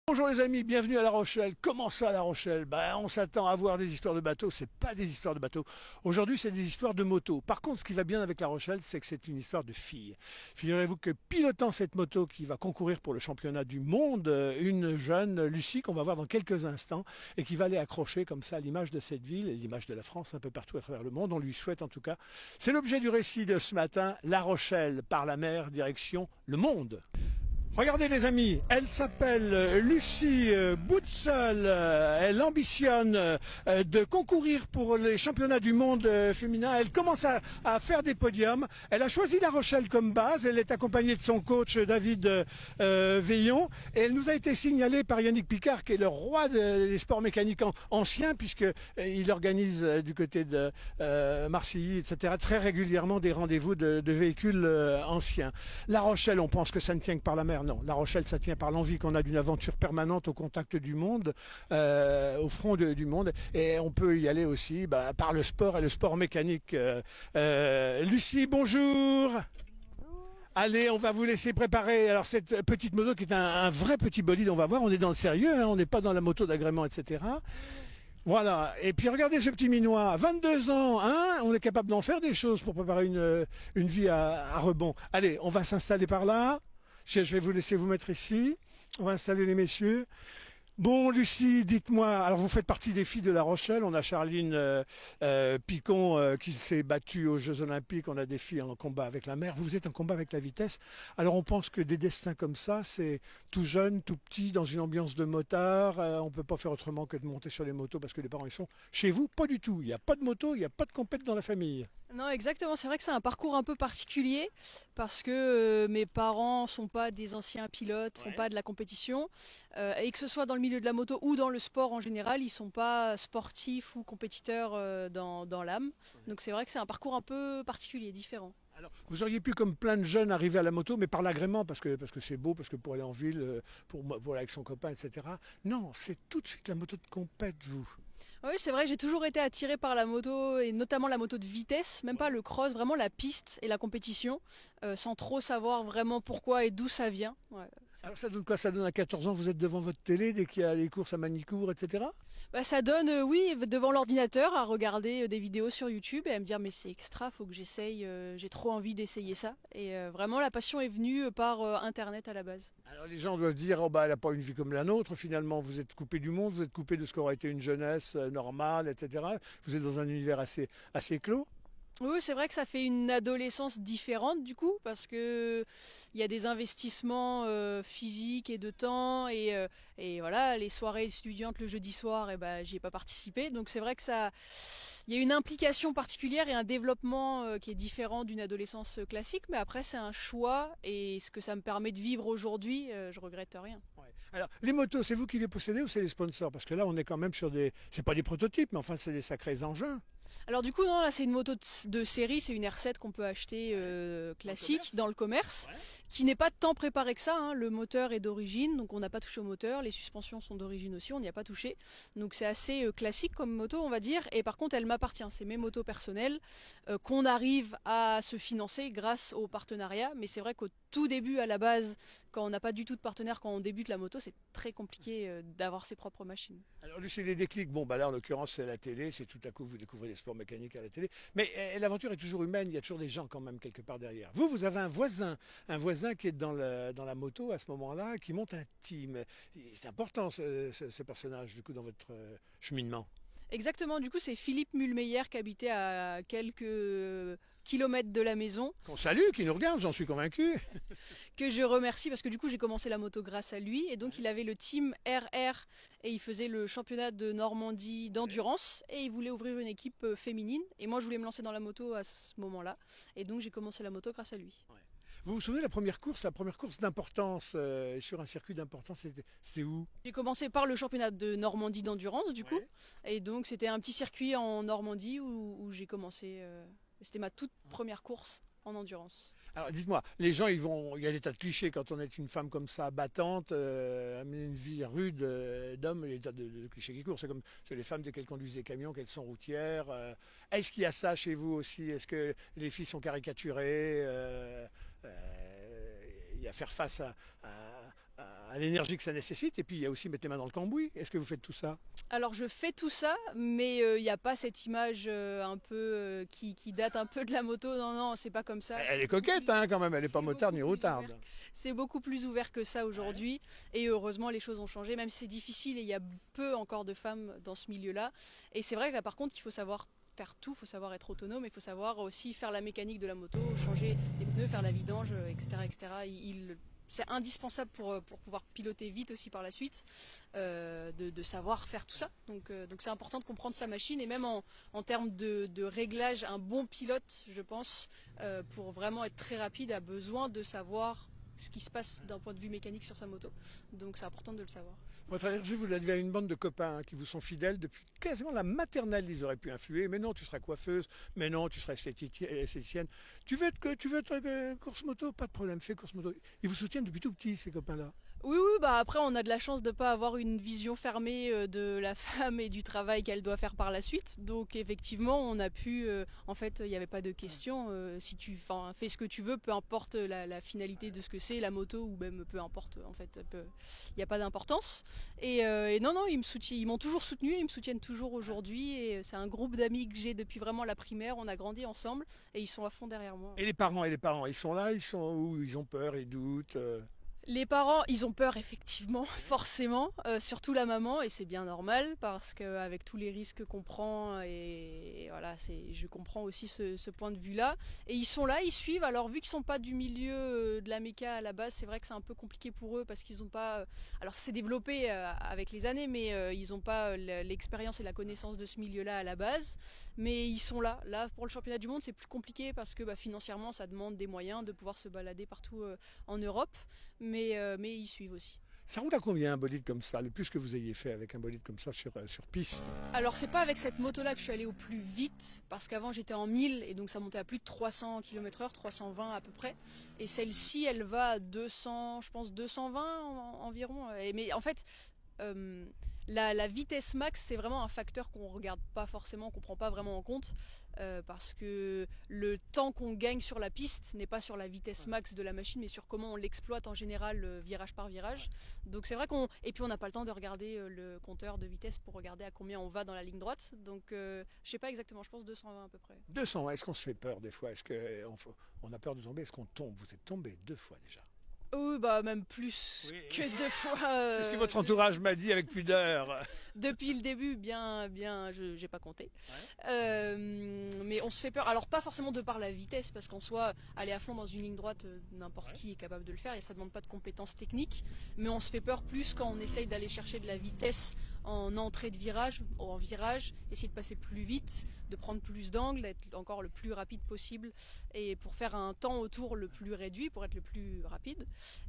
Bonjour les amis, bienvenue à La Rochelle. Comment ça La Rochelle? On s'attend à voir des histoires de bateaux, c'est pas des histoires de bateaux. Aujourd'hui c'est des histoires de motos. Par contre ce qui va bien avec La Rochelle, c'est que c'est une histoire de filles. Figurez-vous que pilotant cette moto qui va concourir pour le championnat du monde, une jeune Lucie qu'on va voir dans quelques instants et qui va aller accrocher comme ça l'image de cette ville et l'image de la France un peu partout à travers le monde. On lui souhaite en tout cas. C'est l'objet du récit de ce matin, La Rochelle par la mer, direction le monde. Regardez les amis, elle s'appelle Lucie Boutseul, elle ambitionne de concourir pour les championnats du monde féminin, elle commence à faire des podiums, elle a choisi La Rochelle comme base, elle est accompagnée de son coach David Veillon et elle nous a été signalée par Yannick Picard qui est le roi des sports mécaniques anciens puisqu'il organise du côté de Marcilly, etc. très régulièrement des rendez-vous de véhicules anciens. La Rochelle, on pense que ça ne tient que par la mer. Non, La Rochelle, ça tient par l'envie qu'on a d'une aventure permanente au contact du monde, au front du monde. Et on peut y aller aussi par le sport et le sport mécanique. Lucie, bonjour. Allez, on va vous laisser préparer alors cette petite moto qui est un vrai petit bolide. On va voir, on est dans le sérieux, hein, on n'est pas dans la moto d'agrément, etc. Voilà. Et puis regardez ce petit minois, 22 ans, hein, on est capable d'en faire des choses pour préparer une vie à rebond. Allez, on va s'installer par là. Je vais vous laisser vous mettre ici. On va installer les messieurs. Bon, Lucie, dites-moi, alors vous faites partie des filles de La Rochelle, on a Charline Picon qui s'est battue aux Jeux Olympiques, on a des filles en combat avec la mer, vous êtes en combat avec la vitesse. Alors on pense que des destins comme ça, c'est tout jeune, tout petit, dans une ambiance de motard, on peut pas faire autrement que de monter sur les motos parce que les parents ils sont chez vous, pas du tout, il n'y a pas de moto, il n'y a pas de compète dans la famille. Non, exactement. C'est vrai que c'est un parcours un peu particulier parce que mes parents sont pas des anciens pilotes, font pas de la compétition, et que ce soit dans le milieu de la moto ou dans le sport en général, ils sont pas sportifs ou compétiteurs dans l'âme. Donc c'est vrai que c'est un parcours un peu particulier, différent. Alors, vous auriez pu, comme plein de jeunes, arriver à la moto, mais par l'agrément, parce que c'est beau, parce que pour aller en ville, pour aller avec son copain, etc. Non, c'est tout de suite la moto de compète, vous. Oui, c'est vrai, j'ai toujours été attirée par la moto et notamment la moto de vitesse, même pas le cross, vraiment la piste et la compétition, sans trop savoir vraiment pourquoi et d'où ça vient. Ouais. Alors ça donne quoi? Ça donne à 14 ans, vous êtes devant votre télé dès qu'il y a les courses à Manicourt, etc. Ça donne, oui, devant l'ordinateur, à regarder des vidéos sur YouTube et à me dire mais c'est extra, faut que j'essaye, j'ai trop envie d'essayer ça. Et vraiment la passion est venue par Internet à la base. Alors les gens doivent dire, oh elle n'a pas une vie comme la nôtre, finalement vous êtes coupé du monde, vous êtes coupé de ce qu'aurait été une jeunesse normale, etc. Vous êtes dans un univers assez clos. Oui, c'est vrai que ça fait une adolescence différente du coup, parce que il y a des investissements physiques et de temps, et voilà, les soirées étudiantes le jeudi soir, et j'y ai pas participé. Donc c'est vrai que il y a une implication particulière et un développement qui est différent d'une adolescence classique, mais après c'est un choix, et ce que ça me permet de vivre aujourd'hui, je regrette rien. Ouais. Alors les motos, c'est vous qui les possédez ou c'est les sponsors? Parce que là on est quand même sur c'est pas des prototypes, mais enfin c'est des sacrés engins. Alors du coup non, là c'est une moto de série, c'est une R7 qu'on peut acheter classique dans le commerce, qui n'est pas tant préparée que ça, hein. Le moteur est d'origine, donc on n'a pas touché au moteur, les suspensions sont d'origine aussi, on n'y a pas touché, donc c'est assez classique comme moto on va dire, et par contre elle m'appartient, c'est mes motos personnelles qu'on arrive à se financer grâce au partenariat, mais c'est vrai qu'au tout début à la base, quand on n'a pas du tout de partenaire, quand on débute la moto, c'est très compliqué d'avoir ses propres machines. Alors lui c'est les déclics, là en l'occurrence c'est la télé, c'est tout à coup vous découvrez les sports mécaniques à la télé, mais l'aventure est toujours humaine, il y a toujours des gens quand même quelque part derrière. Vous avez un voisin qui est dans la moto à ce moment-là, qui monte un team. C'est important ce personnage du coup dans votre cheminement. Exactement, du coup c'est Philippe Mulmeyer qui habitait à quelques kilomètres de la maison. Qu'on salue, qui nous regarde, j'en suis convaincu. Que je remercie parce que du coup j'ai commencé la moto grâce à lui, et donc il avait le team RR et il faisait le championnat de Normandie d'endurance et il voulait ouvrir une équipe féminine, et moi je voulais me lancer dans la moto à ce moment-là, et donc j'ai commencé la moto grâce à lui. Ouais. Vous vous souvenez de la première course d'importance sur un circuit d'importance, c'était où? J'ai commencé par le championnat de Normandie d'endurance du coup, et donc c'était un petit circuit en Normandie où j'ai commencé, c'était ma toute première course en endurance. Alors dites-moi, les gens il y a des tas de clichés quand on est une femme comme ça, battante, une vie rude d'homme, il y a des tas de clichés qui courent. C'est les femmes dès qu'elles conduisent des camions, qu'elles sont routières. Est-ce qu'il y a ça chez vous aussi? Est-ce que les filles sont caricaturées? Il y a faire face à l'énergie que ça nécessite, et puis il y a aussi mettre les mains dans le cambouis. Est-ce que vous faites tout ça? Alors je fais tout ça, mais il n'y a pas cette image un peu qui date un peu de la moto. Non, non, c'est pas comme ça. Elle est coquette hein, quand même, elle n'est pas motarde ni routarde. C'est beaucoup plus ouvert que ça aujourd'hui. Et heureusement, les choses ont changé, même si c'est difficile et il y a peu encore de femmes dans ce milieu-là. Et c'est vrai que par contre, il faut savoir faire tout, il faut savoir être autonome, il faut savoir aussi faire la mécanique de la moto, changer les pneus, faire la vidange, etc. etc. C'est indispensable pour pouvoir piloter vite aussi par la suite, de savoir faire tout ça. Donc c'est important de comprendre sa machine et même en termes de réglage, un bon pilote, je pense, pour vraiment être très rapide, a besoin de savoir ce qui se passe d'un point de vue mécanique sur sa moto. Donc c'est important de le savoir. Votre allergie, vous l'avez à une bande de copains hein, qui vous sont fidèles depuis quasiment la maternelle. Ils auraient pu influer. Mais non, tu seras coiffeuse. Mais non, tu seras esthéticienne. Tu veux être course moto? Pas de problème, fais course moto. Ils vous soutiennent depuis tout petit, ces copains-là. Oui, oui, bah après on a de la chance de ne pas avoir une vision fermée de la femme et du travail qu'elle doit faire par la suite. Donc effectivement on a pu, en fait il n'y avait pas de question, si tu fais ce que tu veux, peu importe la finalité de ce que c'est, la moto ou même peu importe, en fait il n'y a pas d'importance. Et non, ils m'ont toujours soutenu, ils me soutiennent toujours aujourd'hui et c'est un groupe d'amis que j'ai depuis vraiment la primaire, on a grandi ensemble et ils sont à fond derrière moi. Et les parents, ils sont là, ils sont où? Ils ont peur, ils doutent Les parents, ils ont peur effectivement, forcément, surtout la maman, et c'est bien normal parce qu'avec tous les risques qu'on prend, et voilà, je comprends aussi ce point de vue-là. Et ils sont là, ils suivent. Alors vu qu'ils sont pas du milieu de la méca à la base, c'est vrai que c'est un peu compliqué pour eux parce qu'ils n'ont pas. Alors ça s'est développé avec les années, mais ils n'ont pas l'expérience et la connaissance de ce milieu-là à la base. Mais ils sont là. Là pour le championnat du monde, c'est plus compliqué parce que financièrement, ça demande des moyens de pouvoir se balader partout en Europe. Mais ils suivent aussi. Ça roule à combien un bolide comme ça? Le plus que vous ayez fait avec un bolide comme ça sur piste? Alors c'est pas avec cette moto-là que je suis allée au plus vite, parce qu'avant j'étais en 1000 et donc ça montait à plus de 300 km/h, 320 à peu près. Et celle-ci elle va à 200, je pense 220 environ. Mais en fait, la vitesse max c'est vraiment un facteur qu'on regarde pas forcément, qu'on prend pas vraiment en compte. Parce que le temps qu'on gagne sur la piste n'est pas sur la vitesse max de la machine, mais sur comment on l'exploite en général virage par virage. Donc c'est vrai et puis on n'a pas le temps de regarder le compteur de vitesse pour regarder à combien on va dans la ligne droite. Donc je sais pas exactement, je pense 220 à peu près. 200, est-ce qu'on se fait peur des fois? Est-ce qu'on a peur de tomber? Est-ce qu'on tombe? Vous êtes tombé 2 fois déjà. Oui, même plus que 2 fois. C'est ce que votre entourage m'a dit avec pudeur. Depuis le début, bien, je n'ai pas compté. Ouais. Mais on se fait peur. Alors pas forcément de par la vitesse, parce qu'en soi, aller à fond dans une ligne droite, n'importe qui est capable de le faire et ça ne demande pas de compétences techniques. Mais on se fait peur plus quand on essaye d'aller chercher de la vitesse en entrée de virage ou en virage, essayer de passer plus vite, de prendre plus d'angle, d'être encore le plus rapide possible et pour faire un temps autour le plus réduit, pour être le plus rapide.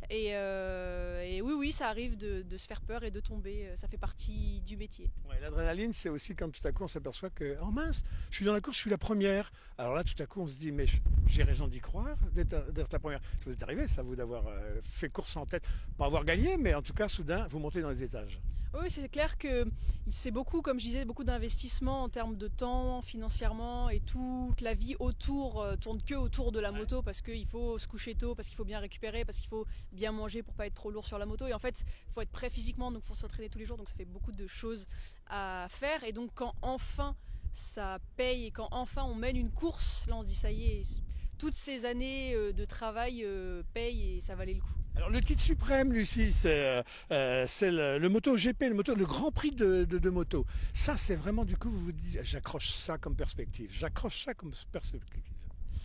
Et oui, ça arrive de se faire peur et de tomber, ça fait partie du métier. Ouais, l'adrénaline, c'est aussi quand tout à coup on s'aperçoit que, oh mince, je suis dans la course, je suis la première. Alors là, tout à coup, on se dit, mais j'ai raison d'y croire, d'être la première. Ça vous est arrivé, ça, vous, d'avoir fait course en tête, pas avoir gagné, mais en tout cas, soudain, vous montez dans les étages. Oui, c'est clair que c'est beaucoup, comme je disais, beaucoup d'investissement en termes de temps, financièrement, et toute la vie autour tourne que autour de la moto parce qu'il faut se coucher tôt, parce qu'il faut bien récupérer, parce qu'il faut bien manger pour pas être trop lourd sur la moto. Et en fait, il faut être prêt physiquement, donc il faut s'entraîner tous les jours, donc ça fait beaucoup de choses à faire. Et donc quand enfin ça paye et quand enfin on mène une course, là on se dit ça y est, toutes ces années de travail payent et ça valait le coup. Alors le titre suprême, Lucie, c'est le MotoGP, le Grand Prix de moto. Ça, c'est vraiment, du coup, vous vous dites, j'accroche ça comme perspective.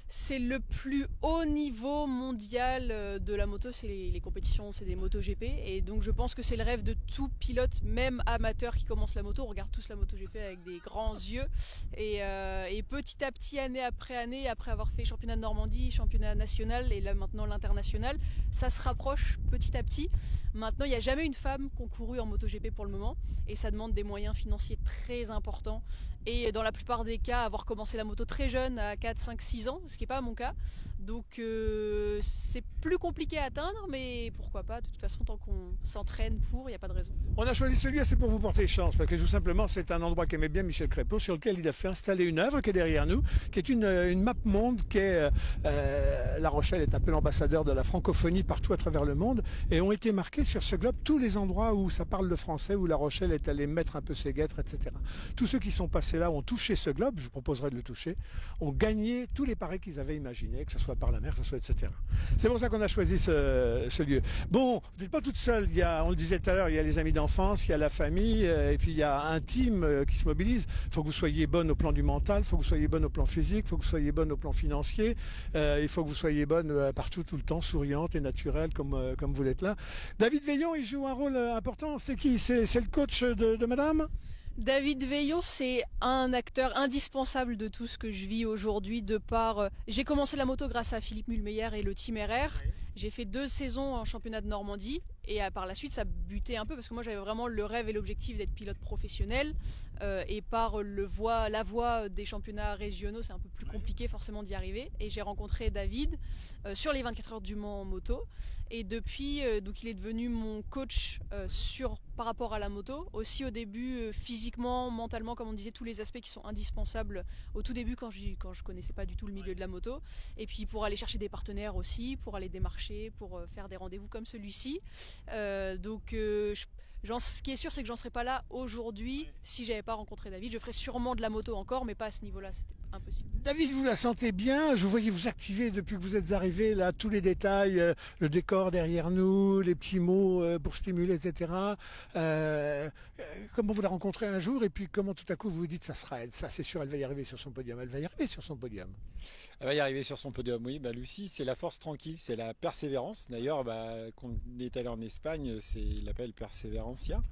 C'est le plus haut niveau mondial de la moto, c'est les compétitions, c'est des MotoGP. Et donc je pense que c'est le rêve de tout pilote, même amateur qui commence la moto. On regarde tous la MotoGP avec des grands yeux. Et petit à petit, année après année, après avoir fait championnat de Normandie, championnat national et là maintenant l'international, ça se rapproche petit à petit. Maintenant, il n'y a jamais une femme concourue en MotoGP pour le moment. Et ça demande des moyens financiers très importants. Et dans la plupart des cas, avoir commencé la moto très jeune, à 4, 5, 6 ans, ce qui n'est pas mon cas. Donc c'est plus compliqué à atteindre, mais pourquoi pas, de toute façon, tant qu'on s'entraîne pour, il n'y a pas de raison. On a choisi ce lieu, c'est pour vous porter chance, parce que tout simplement, c'est un endroit qu'aimait bien Michel Crépeau, sur lequel il a fait installer une œuvre qui est derrière nous, qui est une map monde, qui est La Rochelle est un peu l'ambassadeur de la francophonie partout à travers le monde, et ont été marqués sur ce globe tous les endroits où ça parle le français, où La Rochelle est allée mettre un peu ses guêtres, etc. Tous ceux qui sont passés là ont touché ce globe, je vous proposerai de le toucher, ont gagné tous les paris qu'ils avaient imaginés, que ce soit par la mer, que ce soit etc. C'est pour ça qu'on a choisi ce lieu. Bon, vous n'êtes pas toute seule, on le disait tout à l'heure, il y a les amis d'enfance, il y a la famille, et puis il y a un team qui se mobilise. Il faut que vous soyez bonne au plan du mental, il faut que vous soyez bonne au plan physique, il faut que vous soyez bonne au plan financier, il faut que vous soyez bonne partout, tout le temps, souriante et naturelle comme vous l'êtes là. David Veillon, il joue un rôle important. C'est qui? C'est le coach de madame? David Veillon, c'est un acteur indispensable de tout ce que je vis aujourd'hui de par... J'ai commencé la moto grâce à Philippe Mulmeyer et le Team RR. J'ai fait 2 saisons en championnat de Normandie et par la suite ça butait un peu parce que moi j'avais vraiment le rêve et l'objectif d'être pilote professionnel et par la voie des championnats régionaux c'est un peu plus compliqué forcément d'y arriver et j'ai rencontré David sur les 24 heures du Mans en moto et depuis donc il est devenu mon coach par rapport à la moto, aussi au début physiquement, mentalement comme on disait, tous les aspects qui sont indispensables au tout début quand je connaissais pas du tout le milieu de la moto et puis pour aller chercher des partenaires aussi, pour aller démarcher, pour faire des rendez-vous comme celui-ci. Ce qui est sûr, c'est que j'en serais pas là aujourd'hui si j'avais pas rencontré David. Je ferais sûrement de la moto encore, mais pas à ce niveau-là, c'était impossible. David, vous la sentez bien? Je vous voyais vous activer depuis que vous êtes arrivé, là, tous les détails, le décor derrière nous, les petits mots pour stimuler, etc. Comment vous la rencontrez un jour et puis comment tout à coup vous vous dites ça sera elle, ça c'est sûr, elle va y arriver sur son podium, elle va y arriver sur son podium. Elle va y arriver sur son podium, oui. Lucie, c'est la force tranquille, c'est la persévérance. D'ailleurs, quand on est allé en Espagne, il l'appelle Perseverantia.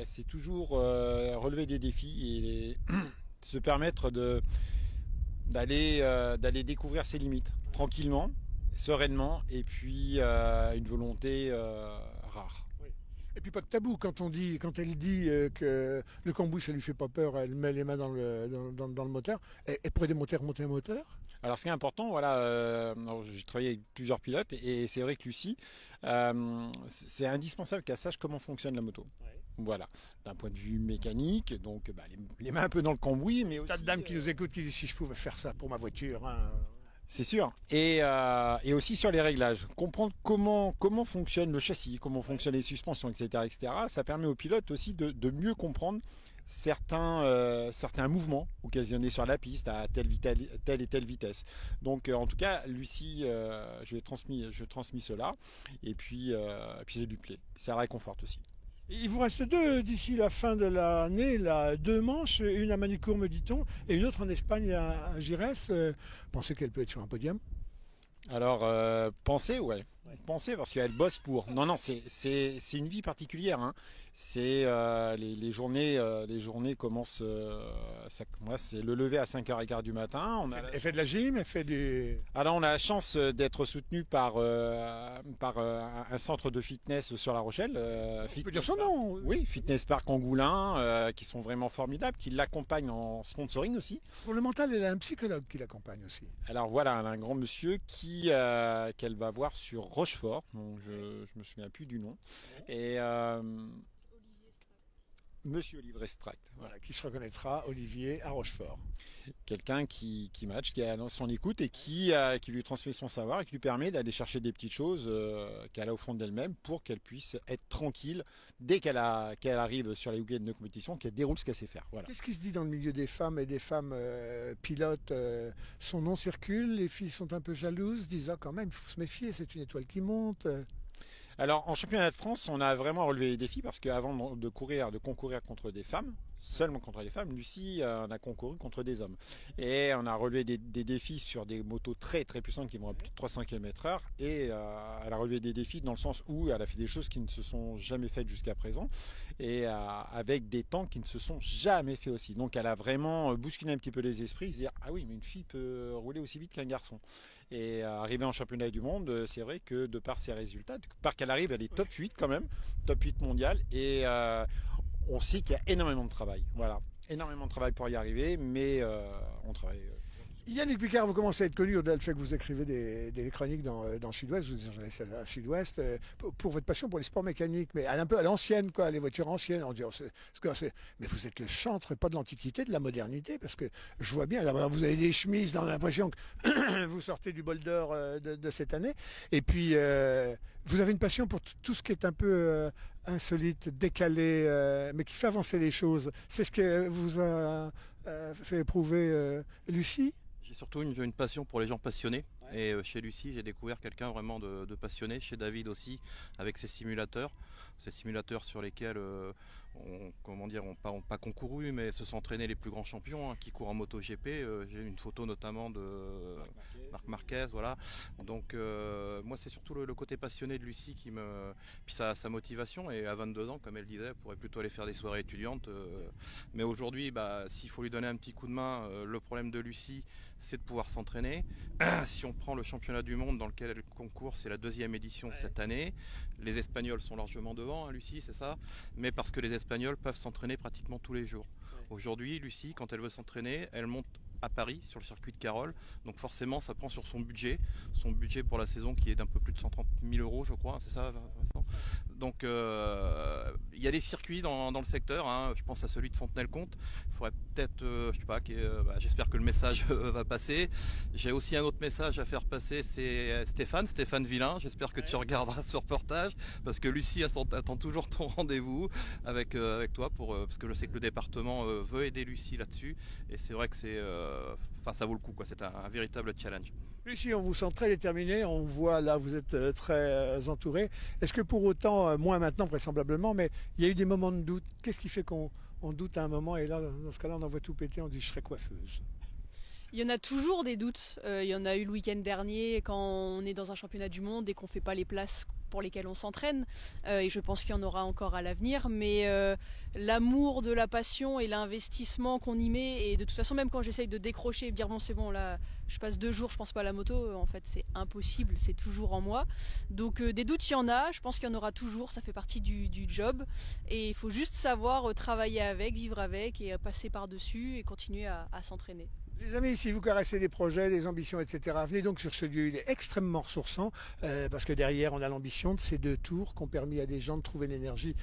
C'est toujours relever des défis et se permettre d'aller découvrir ses limites tranquillement, sereinement, et puis une volonté rare. Et puis pas de tabou quand elle dit que le cambouis ça lui fait pas peur, elle met les mains dans le moteur. Elle pourrait monter un moteur. Alors ce qui est important, voilà, j'ai travaillé avec plusieurs pilotes et c'est vrai que Lucie, c'est indispensable qu'elle sache comment fonctionne la moto. Ouais. Voilà, d'un point de vue mécanique, donc les mains un peu dans le cambouis, mais aussi. T'as de dames qui nous écoutent qui disent si je pouvais faire ça pour ma voiture. Hein. C'est sûr. Et aussi sur les réglages. Comprendre comment fonctionne le châssis, comment fonctionnent les suspensions, etc., etc. Ça permet aux pilotes aussi de mieux comprendre certains mouvements occasionnés sur la piste à telle et telle vitesse. Donc en tout cas, Lucie, je transmis cela. Et puis ça lui plaît. Ça la réconforte aussi. Il vous reste 2 d'ici la fin de l'année, 2 manches, une à Manicourt, me dit-on, et une autre en Espagne à Gires. Pensez qu'elle peut être sur un podium? Alors, pensez, ouais. Pensez parce qu'elle bosse pour. Non, c'est une vie particulière. Hein. C'est les journées commencent. C'est le lever à 5h15 du matin. Elle fait de la gym, elle fait du. Alors on a la chance d'être soutenu par un centre de fitness sur La Rochelle. On peut dire son nom. Oui, Fitness Park Angoulin, qui sont vraiment formidables, qui l'accompagnent en sponsoring aussi. Pour le mental, elle a un psychologue qui l'accompagne aussi. Alors voilà, un grand monsieur qu'elle va voir sur Rochefort, donc je me souviens plus du nom. Et Monsieur Olivier Stract. Voilà, qui se reconnaîtra, Olivier, à Rochefort. Quelqu'un qui match, qui a son écoute et qui lui transmet son savoir et qui lui permet d'aller chercher des petites choses qu'elle a au fond d'elle-même pour qu'elle puisse être tranquille dès qu'elle arrive sur les week-ends de compétition, qu'elle déroule ce qu'elle sait faire. Voilà. Qu'est-ce qui se dit dans le milieu des femmes et des femmes pilotes? Son nom circule, les filles sont un peu jalouses, disent quand même, il faut se méfier, c'est une étoile qui monte. Alors en championnat de France, on a vraiment relevé les défis parce qu'avant de concourir contre des femmes, seulement contre les femmes, Lucie on a concouru contre des hommes. Et on a relevé des défis sur des motos très très puissantes qui vont à plus de 300 km/h et elle a relevé des défis dans le sens où elle a fait des choses qui ne se sont jamais faites jusqu'à présent et avec des temps qui ne se sont jamais fait aussi. Donc elle a vraiment bousculé un petit peu les esprits, se dire ah oui mais une fille peut rouler aussi vite qu'un garçon. Et arriver en championnat du monde, c'est vrai que de par ses résultats, de par qu'elle arrive, elle est top 8 quand même, top 8 mondial et on sait qu'il y a énormément de travail. Voilà, énormément de travail pour y arriver, mais on travaille. Yannick Picard, vous commencez à être connu au-delà du fait que vous écrivez des chroniques dans Sud-Ouest, vous êtes à Sud-Ouest, pour votre passion pour les sports mécaniques, mais un peu à l'ancienne, quoi, les voitures anciennes. On dit, mais vous êtes le chantre, pas de l'antiquité, de la modernité, parce que je vois bien, alors, vous avez des chemises, dans l'impression que vous sortez du bol d'or de cette année, et puis vous avez une passion pour tout ce qui est un peu insolite, décalé, mais qui fait avancer les choses. C'est ce que vous a fait éprouver Lucie? J'ai surtout une passion pour les gens passionnés. Ouais. Et chez Lucie, j'ai découvert quelqu'un vraiment de passionné. Chez David aussi, avec ses simulateurs sur lesquels on pas concouru, mais se sont entraînés les plus grands champions qui courent en MotoGP. J'ai une photo notamment de Marc Marquez, voilà. Donc moi, c'est surtout le côté passionné de Lucie puis sa motivation. Et à 22 ans, comme elle disait, elle pourrait plutôt aller faire des soirées étudiantes. Mais aujourd'hui, s'il faut lui donner un petit coup de main, le problème de Lucie, c'est de pouvoir s'entraîner. Si on prend le championnat du monde dans lequel elle concourt, c'est la 2e édition cette année. Les Espagnols sont largement devant, Lucie, c'est ça. Mais parce que les Espagnols peuvent s'entraîner pratiquement tous les jours. Aujourd'hui, Lucie, quand elle veut s'entraîner, elle monte à Paris sur le circuit de Carole, donc forcément ça prend sur son budget pour la saison qui est d'un peu plus de 130 000 euros, je crois, c'est ça Vincent. Donc il y a des circuits dans le secteur, je pense à celui de Fontenay-le-Comte. Il faudrait peut-être, je sais pas, j'espère que le message va passer. J'ai aussi un autre message à faire passer, c'est Stéphane Villain, j'espère que tu regarderas ce reportage, parce que Lucie attend toujours ton rendez-vous avec toi, parce que je sais que le département veut aider Lucie là-dessus, et c'est vrai que ça vaut le coup, quoi. C'est un véritable challenge. Lucie, on vous sent très déterminé, on voit là, vous êtes très entouré. Est-ce que pour autant, moins maintenant vraisemblablement, mais il y a eu des moments de doute? Qu'est-ce qui fait qu'on doute à un moment, et là, dans ce cas-là, on en voit tout péter, on dit je serai coiffeuse? Il y en a toujours des doutes. Il y en a eu le week-end dernier quand on est dans un championnat du monde et qu'on ne fait pas les places pour lesquelles on s'entraîne. Et je pense qu'il y en aura encore à l'avenir. Mais l'amour de la passion et l'investissement qu'on y met, et de toute façon, même quand j'essaye de décrocher et de dire bon, c'est bon, là, je passe 2 jours, je pense pas à la moto, en fait, c'est impossible, c'est toujours en moi. Donc des doutes, il y en a. Je pense qu'il y en aura toujours. Ça fait partie du job. Et il faut juste savoir travailler avec, vivre avec et passer par-dessus et continuer à s'entraîner. Les amis, si vous caressez des projets, des ambitions, etc., venez donc sur ce lieu. Il est extrêmement ressourçant parce que derrière, on a l'ambition de ces 2 tours qui ont permis à des gens de trouver l'énergie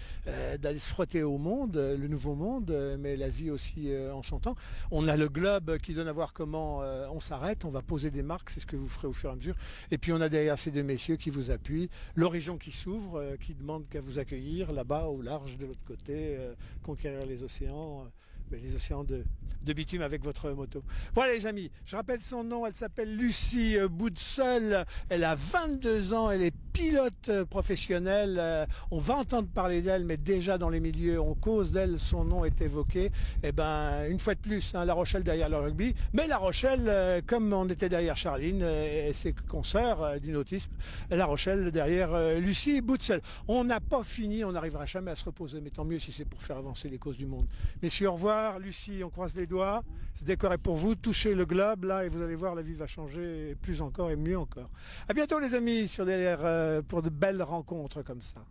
d'aller se frotter au monde, le nouveau monde, mais l'Asie aussi en son temps. On a le globe qui donne à voir comment on s'arrête. On va poser des marques, c'est ce que vous ferez au fur et à mesure. Et puis on a derrière ces 2 messieurs qui vous appuient. L'horizon qui s'ouvre, qui demande qu'à vous accueillir là-bas au large de l'autre côté, conquérir les océans de bitume avec votre moto. Voilà les amis, je rappelle son nom, elle s'appelle Lucie Boutseul, elle a 22 ans, elle est pilote professionnelle, on va entendre parler d'elle, mais déjà dans les milieux, on cause d'elle, son nom est évoqué. Et ben une fois de plus, La Rochelle derrière le rugby, mais La Rochelle, comme on était derrière Charline et ses consoeurs du nautisme, La Rochelle derrière Lucie Boutseul. On n'a pas fini, on n'arrivera jamais à se reposer, mais tant mieux si c'est pour faire avancer les causes du monde. Messieurs, au revoir. Lucie, on croise les doigts. Ce décor est pour vous. Touchez le globe là et vous allez voir, la vie va changer plus encore et mieux encore. À bientôt les amis sur DLR pour de belles rencontres comme ça.